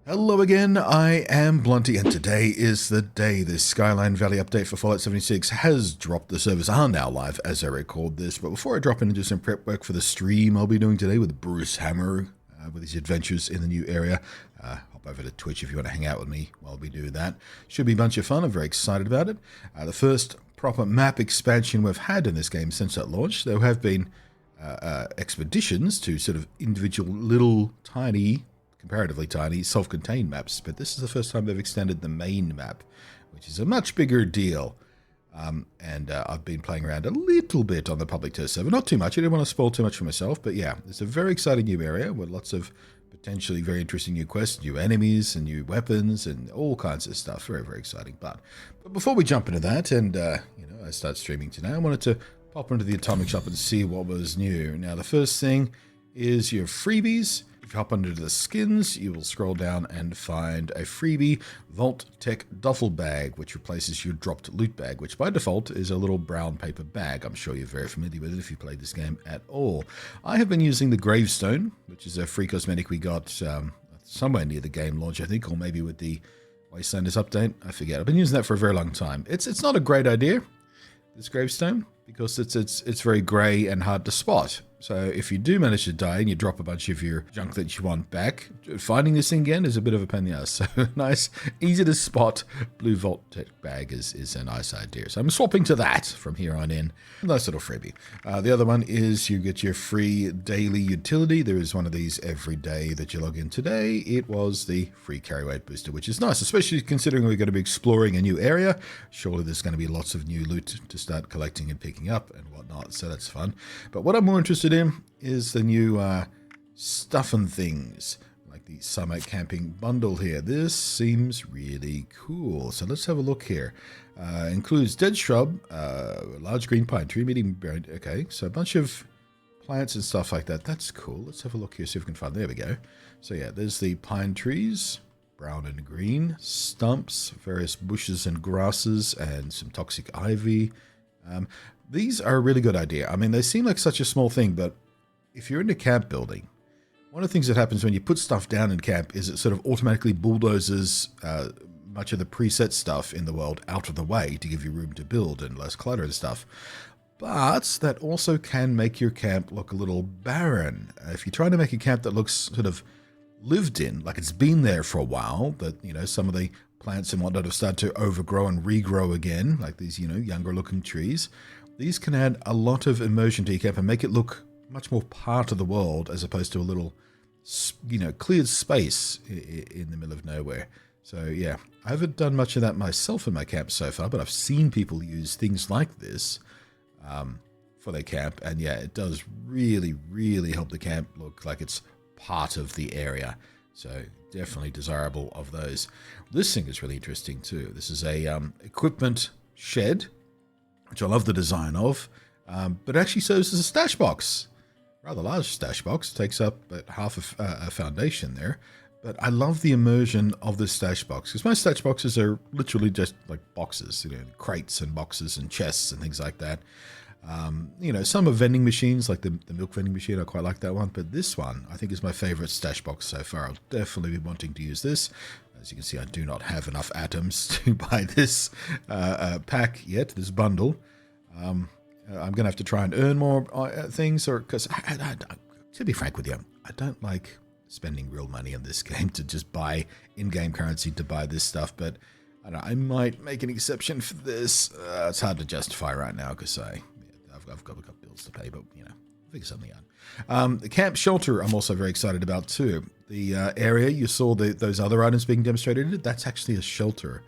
Hello again, I am Blunty, and today is the day the Skyline Valley Update for Fallout 76 has dropped. The servers are now live as I record this, but before I drop in and do some prep work for the stream I'll be doing today with Bruce Hammer, with his adventures in the new area, hop over to Twitch if you want to hang out with me while we do that. Should be a bunch of fun, I'm very excited about it. The first proper map expansion we've had in this game since it launched. There have been expeditions to sort of individual little tiny, comparatively tiny, self-contained maps, but this is the first time they've extended the main map, which is a much bigger deal. I've been playing around a little bit on the public test server, not too much. I didn't want to spoil too much for myself, but yeah, it's a very exciting new area with lots of potentially very interesting new quests, new enemies, and new weapons, and all kinds of stuff. Very, very exciting. But before we jump into that, and I start streaming today, I wanted to pop into the Atomic Shop and see what was new. Now, the first thing is your freebies. If you hop under the skins, you will scroll down and find a freebie, Vault Tech Duffel Bag, which replaces your dropped loot bag, which by default is a little brown paper bag. I'm sure you're very familiar with it if you played this game at all. I have been using the Gravestone, which is a free cosmetic we got somewhere near the game launch, I think, or maybe with the Wastelanders update. I forget. I've been using that for a very long time. It's not a great idea, this Gravestone, because it's very grey and hard to spot. So if you do manage to die and you drop a bunch of your junk that you want back, finding this thing again is a bit of a pain in the ass. So nice, easy to spot blue Vault Tech bag is a nice idea. So I'm swapping to that from here on in. Nice little freebie. The other one is you get your free daily utility. There is one of these every day that you log in today. It was the free carry weight booster, which is nice, especially considering we're going to be exploring a new area. Surely there's going to be lots of new loot to start collecting and picking up and whatnot, so that's fun. But what I'm more interested in is the new stuff and things, like the summer camping bundle here. This seems really cool. So let's have a look here. Includes dead shrub, large green pine tree, medium berry. Okay, so a bunch of plants and stuff like that. That's cool. Let's have a look here, see if we can find. There we go. So yeah, there's the pine trees, brown and green, stumps, various bushes and grasses, and some toxic ivy. These are a really good idea. I mean, they seem like such a small thing, but if you're into camp building, one of the things that happens when you put stuff down in camp is it sort of automatically bulldozes much of the preset stuff in the world out of the way to give you room to build and less clutter and stuff. But that also can make your camp look a little barren. If you're trying to make a camp that looks sort of lived in, like it's been there for a while, that, some of the plants and whatnot have started to overgrow and regrow again, like these, younger looking trees. These can add a lot of immersion to your camp and make it look much more part of the world as opposed to a little, cleared space in the middle of nowhere. So yeah, I haven't done much of that myself in my camp so far, but I've seen people use things like this for their camp. And yeah, it does really, really help the camp look like it's part of the area. So definitely desirable of those. This thing is really interesting too. This is a equipment shed, which I love the design of, but it actually serves as a stash box. Rather large stash box, takes up about half a foundation there. But I love the immersion of this stash box, because most stash boxes are literally just like boxes, crates and boxes and chests and things like that. Some are vending machines, like the milk vending machine. I quite like that one, but this one I think is my favorite stash box so far. I'll definitely be wanting to use this. As you can see, I do not have enough atoms to buy this pack yet, this bundle. I'm going to have to try and earn more things, or because to be frank with you, I don't like spending real money in this game to just buy in-game currency to buy this stuff, but I might make an exception for this. It's hard to justify right now because I've got bills to pay, but figure something out. The camp shelter I'm also very excited about too. The area you saw those other items being demonstrated, that's actually a shelter,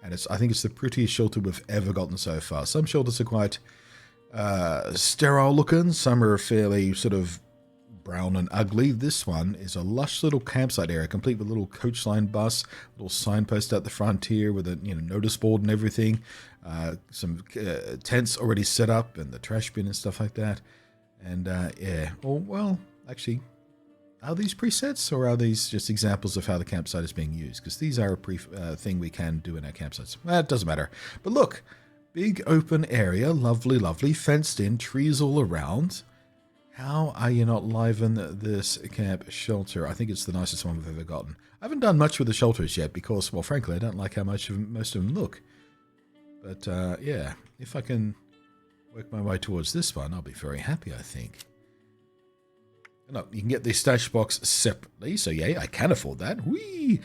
and I think it's the prettiest shelter we've ever gotten so far. Some shelters are quite sterile looking, some are fairly sort of brown and ugly. This one is a lush little campsite area, complete with a little coach line bus, little signpost out the front here with a notice board and everything. Some tents already set up and the trash bin and stuff like that. And yeah, well, actually, are these presets or are these just examples of how the campsite is being used? Because these are a thing we can do in our campsites. Well, it doesn't matter. But look, big open area, lovely, lovely, fenced in, trees all around. How are you not liven this camp shelter? I think it's the nicest one we've ever gotten. I haven't done much with the shelters yet because, well, frankly, I don't like how most of them look. But, yeah, if I can work my way towards this one, I'll be very happy, I think. No, you can get the stash box separately, so yeah, I can afford that. Whee!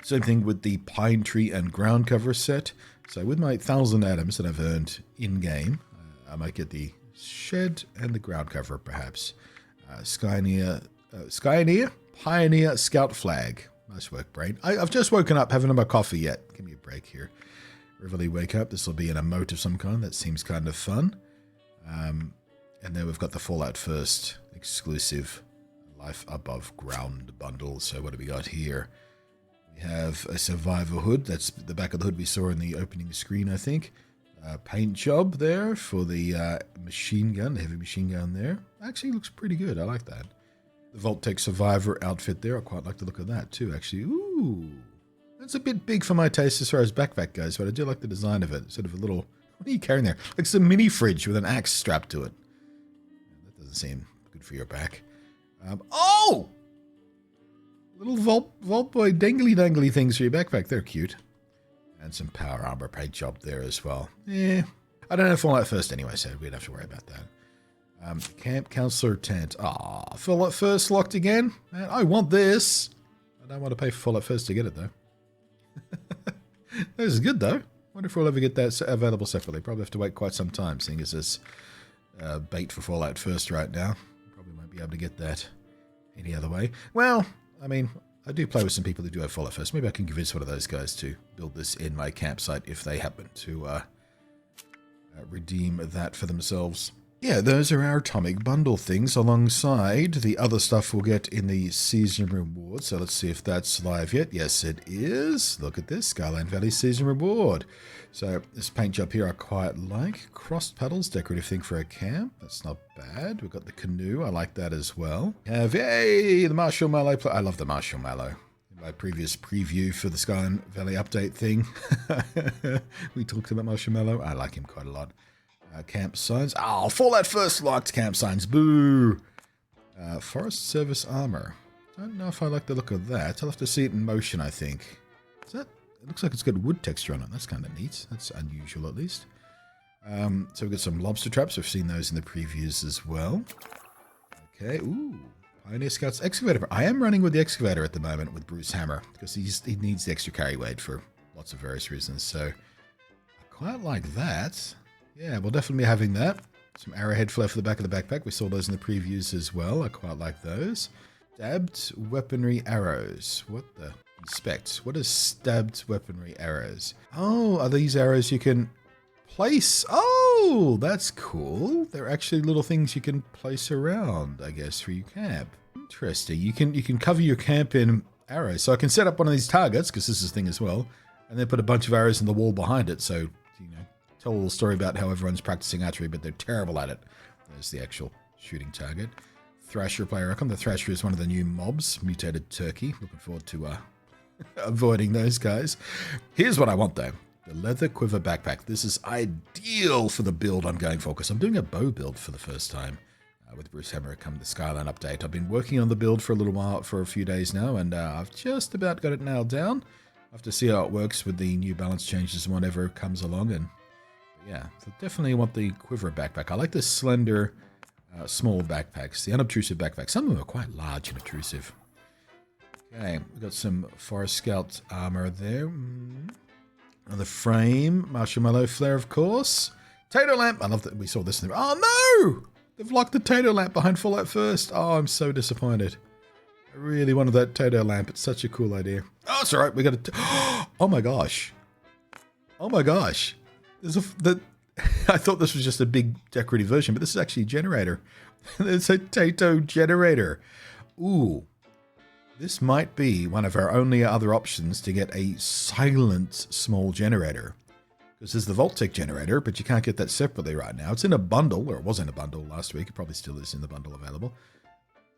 Same thing with the pine tree and ground cover set. So with my 1,000 atoms that I've earned in-game, I might get the shed and the ground cover, perhaps. Pioneer Scout Flag. Nice work, brain. I've just woken up, haven't had my coffee yet. Give me a break here. Really wake up. This will be an emote of some kind. That seems kind of fun. And then we've got the Fallout First exclusive Life Above Ground bundle. So what do we got here? We have a Survivor hood. That's the back of the hood we saw in the opening screen, I think. Paint job there for the machine gun, the heavy machine gun there. Actually looks pretty good. I like that. The Vault-Tec Survivor outfit there. I quite like the look of that too, actually. Ooh. That's a bit big for my taste as far as backpack goes, but I do like the design of it. Sort of a little... What are you carrying there? Like some mini fridge with an axe strapped to it. That doesn't seem good for your back. Oh! Little Vault Boy dangly things for your backpack. They're cute. And some power armor paint job there as well. Yeah. I don't have Fallout First anyway, so we don't have to worry about that. Camp Counselor tent. Ah, Fallout First locked again? Man, I want this. I don't want to pay for Fallout First to get it, though. This is good, though. Wonder if we'll ever get that available separately. Probably have to wait quite some time, seeing as there's bait for Fallout First right now. Probably won't be able to get that any other way. Well, I mean, I do play with some people who do have Fallout First. Maybe I can convince one of those guys to build this in my campsite if they happen to redeem that for themselves. Yeah, those are our atomic bundle things alongside the other stuff we'll get in the season reward. So let's see if that's live yet. Yes, it is. Look at this, Skyline Valley season reward. So this paint job here I quite like. Crossed paddles, decorative thing for a camp. That's not bad. We've got the canoe. I like that as well. Have, yay, the marshmallow. I love the marshmallow. In my previous preview for the Skyline Valley update thing, we talked about marshmallow. I like him quite a lot. Camp signs. Oh, Fallout First locked camp signs. Boo! Forest Service armor. I don't know if I like the look of that. I'll have to see it in motion, I think. Is that... It looks like it's got wood texture on it. That's kind of neat. That's unusual, at least. So we've got some lobster traps. We've seen those in the previews as well. Okay. Ooh. Pioneer Scouts excavator. I am running with the excavator at the moment with Bruce Hammer because he needs the extra carry weight for lots of various reasons. So I quite like that. Yeah, we'll definitely be having that. Some arrowhead flare for the back of the backpack. We saw those in the previews as well. I quite like those. Stabbed weaponry arrows. What the... Inspect. What is stabbed weaponry arrows? Oh, are these arrows you can place? Oh, that's cool. They're actually little things you can place around, I guess, for your camp. Interesting. You can cover your camp in arrows. So I can set up one of these targets, because this is a thing as well, and then put a bunch of arrows in the wall behind it. So, you know, tell a little story about how everyone's practicing archery, but they're terrible at it. There's the actual shooting target. Thrasher player icon. The Thrasher is one of the new mobs. Mutated turkey. Looking forward to avoiding those guys. Here's what I want, though. The leather quiver backpack. This is ideal for the build I'm going for, because I'm doing a bow build for the first time with Bruce Hammer come the Skyline update. I've been working on the build for a little while, for a few days now, and I've just about got it nailed down. I have to see how it works with the new balance changes and whatever comes along. And yeah, so definitely want the quiver backpack. I like the slender, small backpacks, the unobtrusive backpacks. Some of them are quite large and obtrusive. Okay, we've got some Forest Scout armor there. Another frame, marshmallow flare, of course. Tato lamp. I love that we saw this in the... Oh, no! They've locked the Tato lamp behind Fallout First. Oh, I'm so disappointed. I really wanted that Tato lamp. It's such a cool idea. Oh, it's all right. We got to... Oh, my gosh. Oh, my gosh. There's I thought this was just a big decorative version, but this is actually a generator. It's a Tato generator. Ooh. This might be one of our only other options to get a silent small generator. Because there's the Vault-Tec generator, but you can't get that separately right now. It's in a bundle, or it was in a bundle last week. It probably still is in the bundle available.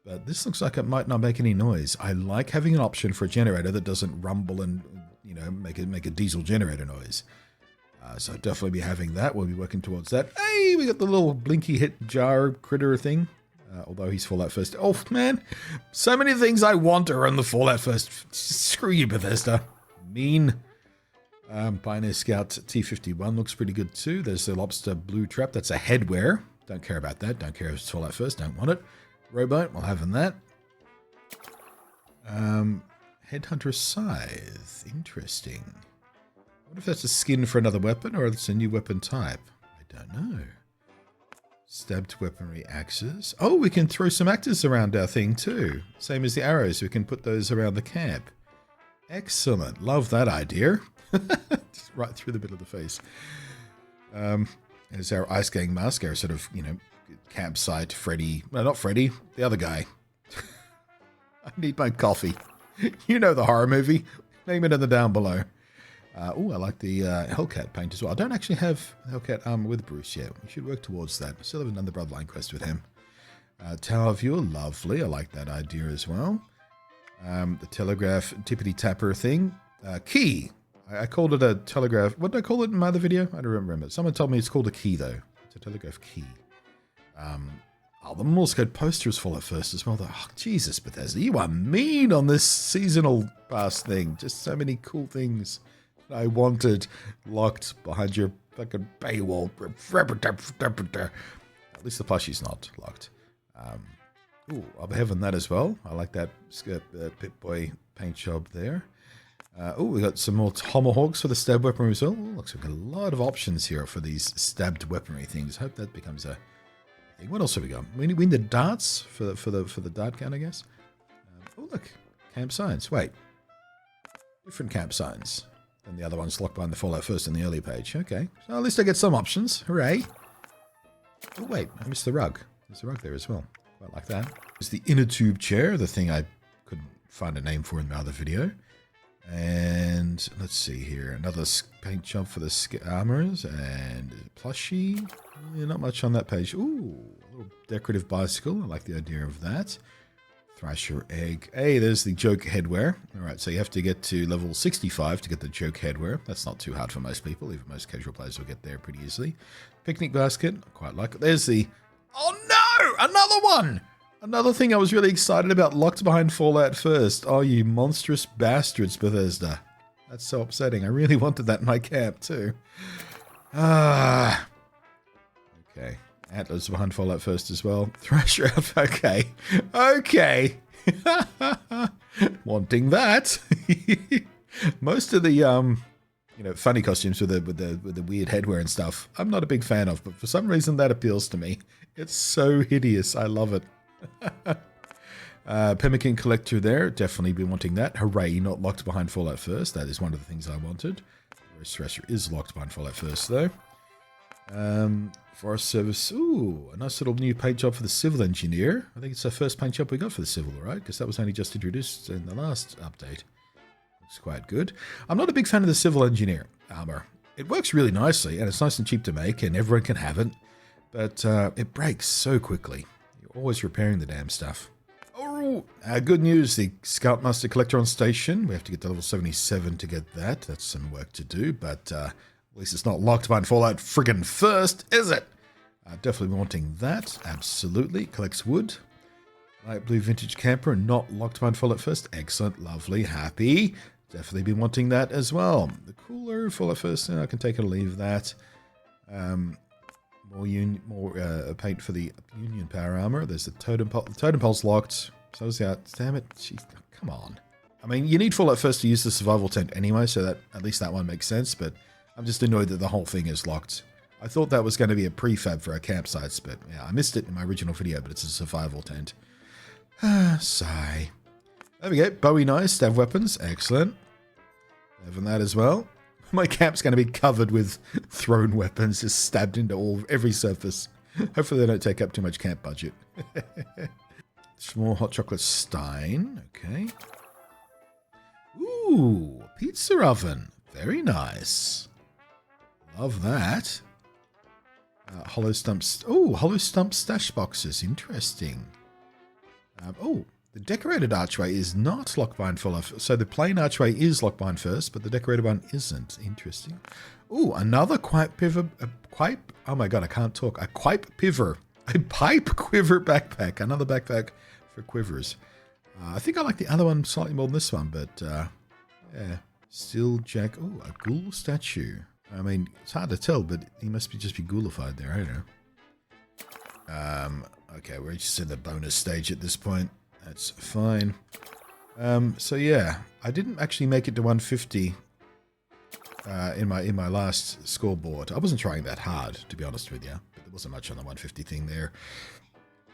But this looks like it might not make any noise. I like having an option for a generator that doesn't rumble and, you know, make a diesel generator noise. So I'll definitely be having that. We'll be working towards that. Hey, we got the little blinky hit jar critter thing. Although he's Fallout First. Oh, man. So many things I want are on the Fallout First. Screw you, Bethesda. Mean. Pioneer Scout T51 looks pretty good too. There's the Lobster Blue Trap. That's a headwear. Don't care about that. Don't care if it's Fallout First. Don't want it. Rowboat. We'll have in that. Headhunter Scythe. Interesting. What if that's a skin for another weapon or it's a new weapon type? I don't know. Stabbed weaponry axes. Oh, we can throw some axes around our thing too. Same as the arrows. We can put those around the camp. Excellent. Love that idea. Just right through the middle of the face. There's our ice gang mask, our sort of, you know, campsite Freddy. No, not Freddy. The other guy. I need my coffee. You know the horror movie. Name it in the down below. Oh, I like the Hellcat paint as well. I don't actually have Hellcat armor with Bruce yet. We should work towards that. I still have another Bloodline quest with him. Tower Viewer, lovely. I like that idea as well. The Telegraph Tippity Tapper thing. Key. I called it a Telegraph. What did I call it in my other video? I don't remember. Someone told me it's called a key, though. It's a Telegraph key. The Morse code poster is Fallout First as well, though. Oh, Jesus, Bethesda. You are mean on this seasonal pass thing. Just so many cool things I wanted locked behind your fucking paywall. At least the plushie's not locked. Ooh, I'll be having that as well. I like that Pip-Boy paint job there. Oh, we got some more tomahawks for the stab weaponry as well. Ooh, looks like a lot of options here for these stabbed weaponry things. Hope that becomes a thing. What else have we got? We need the darts for the dart gun, I guess. Oh, look, camp signs. Wait, different camp signs than the other ones locked behind the Fallout First in the early page. Okay, so at least I get some options. Hooray! Oh wait, I missed the rug. There's a rug there as well. Quite like that. There's the inner tube chair, the thing I couldn't find a name for in my other video. And let's see here, another paint job for the armors and plushie. Yeah, not much on that page. Ooh, a little decorative bicycle. I like the idea of that. Thrasher egg. Hey, there's the joke headwear. All right, so you have to get to level 65 to get the joke headwear. That's not too hard for most people. Even most casual players will get there pretty easily. Picnic basket. I quite like it. There's the... Oh no! Another one! Another thing I was really excited about, locked behind Fallout First. Oh, you monstrous bastards, Bethesda. That's so upsetting. I really wanted that in my camp, too. Ah. Okay. Atlas behind Fallout First as well. Thrasher up. Okay. Okay. Wanting that. Most of the, funny costumes with the weird headwear and stuff, I'm not a big fan of, but for some reason that appeals to me. It's so hideous. I love it. Pemmican Collector there. Definitely been wanting that. Hooray, not locked behind Fallout First. That is one of the things I wanted. Whereas Thrasher is locked behind Fallout First, though. Forest Service. Ooh, a nice little new paint job for the Civil Engineer. I think it's the first paint job we got for the Civil, right? Because that was only just introduced in the last update. Looks quite good. I'm not a big fan of the Civil Engineer armor. It works really nicely, and it's nice and cheap to make, and everyone can have it. But it breaks so quickly. Always repairing the damn stuff. Oh, good news. The Scoutmaster Collector on station. We have to get to level 77 to get that. That's some work to do, but at least it's not locked behind Fallout friggin' First, is it? Definitely wanting that. Absolutely. Collects wood. Light blue vintage camper, not locked behind Fallout First. Excellent. Lovely. Happy. Definitely been wanting that as well. The cooler Fallout First. I can take it or leave that. More paint for the Union Power Armor. There's the Totem Pole. The Totem Pole's locked. So is the damn it. Jeez, come on. I mean, you need Fallout First to use the survival tent anyway, so that at least that one makes sense, but I'm just annoyed that the whole thing is locked. I thought that was going to be a prefab for our campsites, but yeah, I missed it in my original video, but it's a survival tent. Sigh. There we go. Bowie knives, stab weapons. Excellent. Having that as well. My camp's going to be covered with thrown weapons, just stabbed into every surface. Hopefully they don't take up too much camp budget. Small hot chocolate stein. Okay. Ooh, pizza oven. Very nice. Love that. Hollow stumps. Oh, hollow stump stash boxes. Interesting. Oh, the decorated archway is not locked behind Fallout. So the plain archway is locked behind First, but the decorated one isn't. Interesting. Ooh, another quipe piver. Oh my god, I can't talk. A quipe piver. A pipe quiver backpack. Another backpack for quivers. I think I like the other one slightly more than this one, but yeah. Still Jack. Oh, a ghoul statue. I mean, it's hard to tell, but he must be just be ghoulified there. I don't know. Okay, we're just in the bonus stage at this point. That's fine. So yeah, I didn't actually make it to 150 in my last scoreboard. I wasn't trying that hard, to be honest with you. But there wasn't much on the 150 thing there.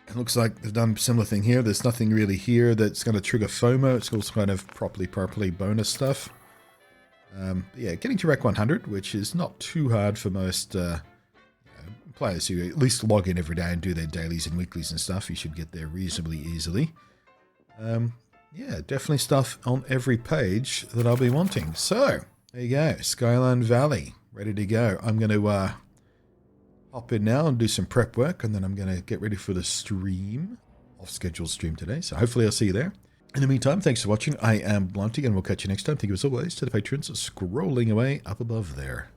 It looks like they've done a similar thing here. There's nothing really here that's going to trigger FOMO. It's all kind of properly bonus stuff. Yeah, getting to Rec 100, which is not too hard for most players who at least log in every day and do their dailies and weeklies and stuff. You should get there reasonably easily. Yeah, definitely stuff on every page that I'll be wanting. So, there you go. Skyline Valley, ready to go. I'm going to hop in now and do some prep work, and then I'm going to get ready for the stream, off-schedule stream today. So hopefully I'll see you there. In the meantime, thanks for watching. I am Blunty, and we'll catch you next time. Thank you as always to the patrons scrolling away up above there.